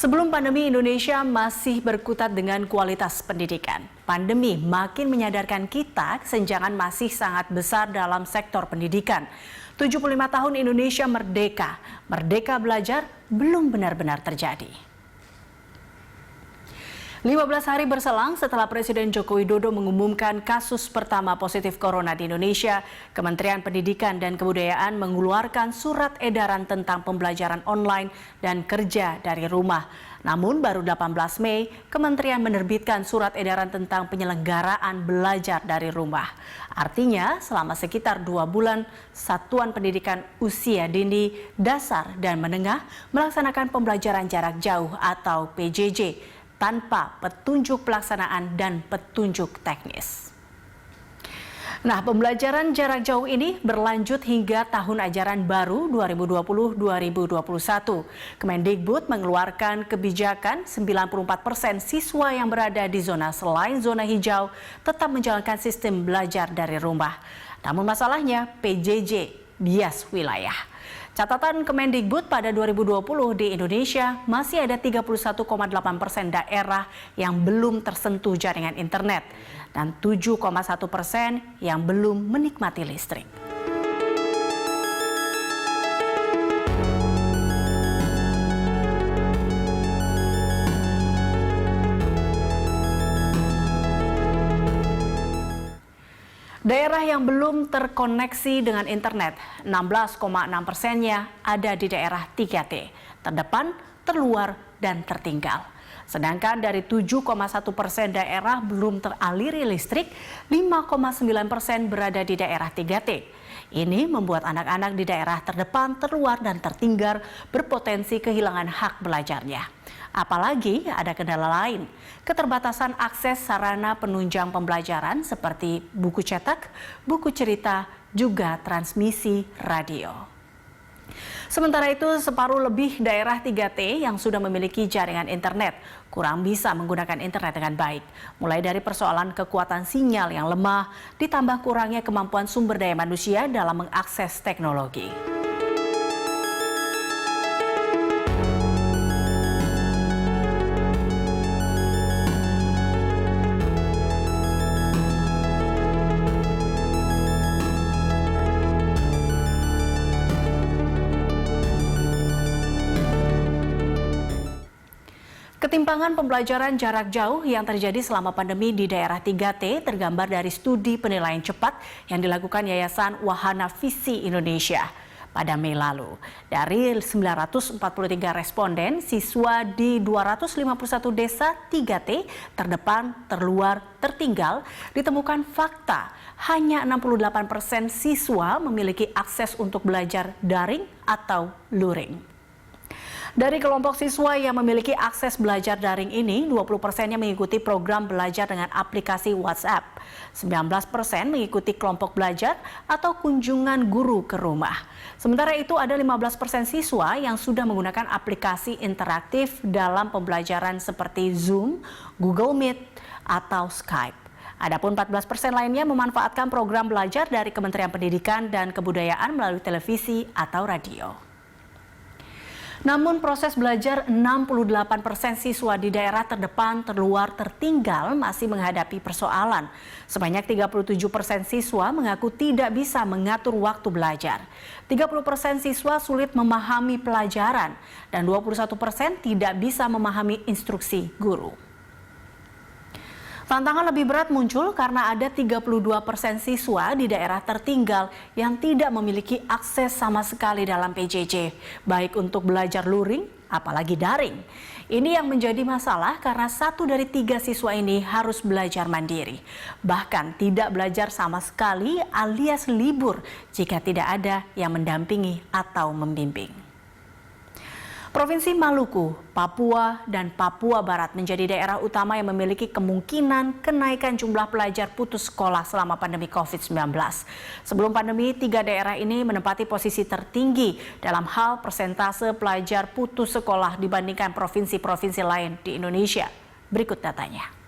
Sebelum pandemi, Indonesia masih berkutat dengan kualitas pendidikan. Pandemi makin menyadarkan kita kesenjangan masih sangat besar dalam sektor pendidikan. 75 tahun Indonesia merdeka. Merdeka belajar belum benar-benar terjadi. 15 hari berselang setelah Presiden Joko Widodo mengumumkan kasus pertama positif corona di Indonesia, Kementerian Pendidikan dan Kebudayaan mengeluarkan surat edaran tentang pembelajaran online dan kerja dari rumah. Namun baru 18 Mei, Kementerian menerbitkan surat edaran tentang penyelenggaraan belajar dari rumah. Artinya, selama sekitar 2 bulan, Satuan Pendidikan Usia Dini, Dasar, dan Menengah melaksanakan pembelajaran jarak jauh atau PJJ tanpa petunjuk pelaksanaan dan petunjuk teknis. Nah, pembelajaran jarak jauh ini berlanjut hingga tahun ajaran baru 2020-2021. Kemendikbud mengeluarkan kebijakan 94% siswa yang berada di zona selain zona hijau tetap menjalankan sistem belajar dari rumah. Namun masalahnya PJJ bias wilayah. Catatan Kemendikbud pada 2020 di Indonesia masih ada 31,8% daerah yang belum tersentuh jaringan internet dan 7,1% yang belum menikmati listrik. Daerah yang belum terkoneksi dengan internet, 16,6%-nya ada di daerah 3T, terdepan, terluar, dan tertinggal. Sedangkan dari 7,1% daerah belum teraliri listrik, 5,9% berada di daerah 3T. Ini membuat anak-anak di daerah terdepan, terluar, dan tertinggal berpotensi kehilangan hak belajarnya. Apalagi ada kendala lain, keterbatasan akses sarana penunjang pembelajaran seperti buku cetak, buku cerita, juga transmisi radio. Sementara itu, separuh lebih daerah 3T yang sudah memiliki jaringan internet kurang bisa menggunakan internet dengan baik. Mulai dari persoalan kekuatan sinyal yang lemah, ditambah kurangnya kemampuan sumber daya manusia dalam mengakses teknologi. Ketimpangan pembelajaran jarak jauh yang terjadi selama pandemi di daerah 3T tergambar dari studi penilaian cepat yang dilakukan Yayasan Wahana Visi Indonesia pada Mei lalu. Dari 943 responden, siswa di 251 desa 3T terdepan, terluar, tertinggal, ditemukan fakta hanya 68% siswa memiliki akses untuk belajar daring atau luring. Dari kelompok siswa yang memiliki akses belajar daring ini, 20%-nya mengikuti program belajar dengan aplikasi WhatsApp. 19% mengikuti kelompok belajar atau kunjungan guru ke rumah. Sementara itu ada 15% siswa yang sudah menggunakan aplikasi interaktif dalam pembelajaran seperti Zoom, Google Meet, atau Skype. Adapun 14% lainnya memanfaatkan program belajar dari Kementerian Pendidikan dan Kebudayaan melalui televisi atau radio. Namun proses belajar 68% siswa di daerah terdepan, terluar, tertinggal masih menghadapi persoalan. Sebanyak 37% siswa mengaku tidak bisa mengatur waktu belajar. 30% siswa sulit memahami pelajaran dan 21% tidak bisa memahami instruksi guru. Tantangan lebih berat muncul karena ada 32% siswa di daerah tertinggal yang tidak memiliki akses sama sekali dalam PJJ, baik untuk belajar luring, apalagi daring. Ini yang menjadi masalah karena 1 dari 3 siswa ini harus belajar mandiri. Bahkan tidak belajar sama sekali alias libur jika tidak ada yang mendampingi atau membimbing. Provinsi Maluku, Papua, dan Papua Barat menjadi daerah utama yang memiliki kemungkinan kenaikan jumlah pelajar putus sekolah selama pandemi COVID-19. Sebelum pandemi, 3 daerah ini menempati posisi tertinggi dalam hal persentase pelajar putus sekolah dibandingkan provinsi-provinsi lain di Indonesia. Berikut datanya.